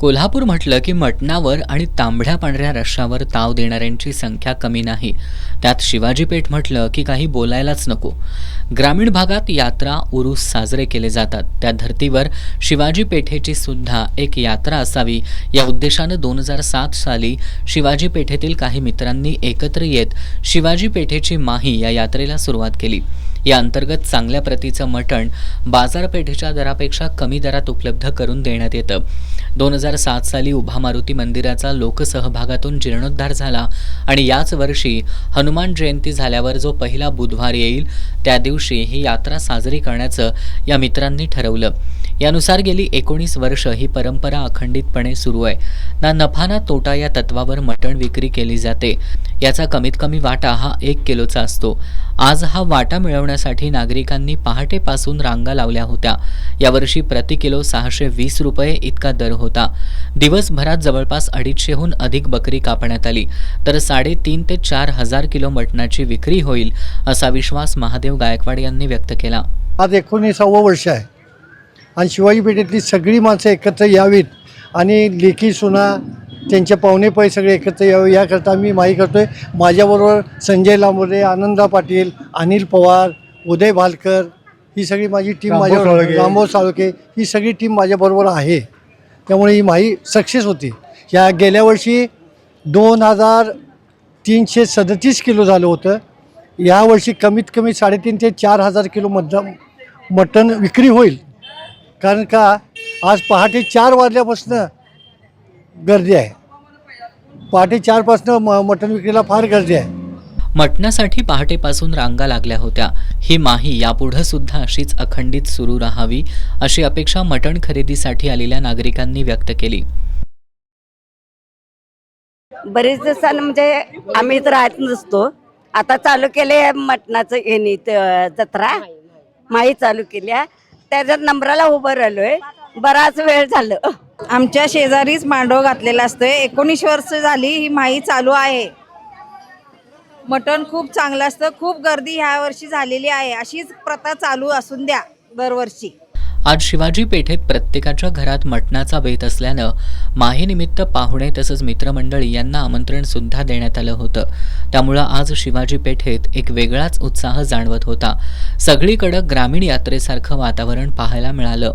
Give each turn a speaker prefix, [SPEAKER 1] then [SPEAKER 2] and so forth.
[SPEAKER 1] कोल्हापूर म्हटलं की मटणावर आणि तांबड्या पांढऱ्या रश्श्यावर ताव देणाऱ्यांची संख्या कमी नाही. त्यात शिवाजी पेठ म्हटलं की काही बोलायलाच नको. ग्रामीण भागात यात्रा उरूस साजरे केले जातात. त्या धर्तीवर शिवाजी पेठेची सुद्धा एक यात्रा असावी या उद्देशानं 2007 साली शिवाजी पेठेतील काही मित्रांनी एकत्र येत शिवाजी पेठेची माही या यात्रेला सुरुवात केली. या अंतर्गत चांगल्या प्रतीचं मटण बाजारपेठेच्या दरापेक्षा कमी दरात उपलब्ध करून देण्यात येतं. 2007 साली उभा मारुती मंदिराचा लोकसहभागातून जीर्णोद्धार झाला आणि याच वर्षी हनुमान जयंती झाल्यावर जो पहिला बुधवार येईल त्या दिवशी ही यात्रा साजरी करण्याचं या मित्रांनी ठरवलं. यानुसार गेली 19 वर्ष ही परंपरा अखंडितपणे सुरू आहे. ना नफा ना तोटा या तत्वावर मटण विक्री केली जाते. याचा कमीत कमी वाटा हा 1 किलोचा असतो. आज हा वाटा मिळवण्यासाठी नागरिकांनी पहाटेपासून रांगा लावल्या होत्या. यावर्षी प्रति किलो 620 रुपये इतका दर होता. दिवसभरात जवळपास 250हून अधिक बकरी कापण्यात आली तर 3.5 ते 4 हजार किलो मटणाची विक्री होईल असा विश्वास महादेव गायकवाड यांनी व्यक्त केला.
[SPEAKER 2] आज 19वे वर्ष आहे आणि शिवाजी पेठेतली सगळी माणसं एकत्र यावीत आणि लेकी सुना त्यांचे पाहुणे पै सगळे एकत्र यावे याकरता मी माही करतोय. माझ्याबरोबर संजय लांबोरे, आनंदा पाटील, अनिल पवार, उदय भालकर ही सगळी माझी टीम, रामभाऊ साळुंखे ही सगळी टीम माझ्याबरोबर आहे. त्यामुळे ही माही सक्सेस होती. या गेल्या वर्षी 2337 किलो झालं होतं. यावर्षी कमीत कमी 3.5 ते 4 हजार किलो मटण विक्री होईल. कारण का आज पहाटे 4 वाजल्यापासून गर्दी आहे. पहाटे 4 पासून मटण विक्रीला फार गर्दी आहे.
[SPEAKER 1] मटणासाठी पहाटेपासून रांगा लागल्या होत्या. ही माही यापुढे सुद्धा अशीच अखंडित सुरू राहावी अशी अपेक्षा मटण खरेदीसाठी आलेल्या नागरिकांनी व्यक्त केली.
[SPEAKER 3] बरेच दिवसांनी म्हणजे आम्ही तर राहत नसतो. आता चालू केले मटणाचं येणी जत्रा माही चालू केल्या. त्याच्यात नंबराला उभं राहिलोय. बराच वेळ झालं.
[SPEAKER 4] आमच्या शेजारीच मांडव घातलेला असतोय. 19 वर्ष झाली ही माही चालू आहे. मटण खूप चांगलं असतं. खूप गर्दी ह्या वर्षी झालेली आहे. अशीच प्रथा चालू असून द्या दरवर्षी.
[SPEAKER 1] आज शिवाजी पेठेत प्रत्येकाच्या घरात मटणाचा बेत असल्यानं माहीनिमित्त पाहुणे तसंच मित्रमंडळी यांना आमंत्रण सुद्धा देण्यात आलं होतं. त्यामुळं आज शिवाजी पेठेत एक वेगळाच उत्साह जाणवत होता. सगळीकडे ग्रामीण यात्रेसारखं वातावरण पाहायला मिळालं.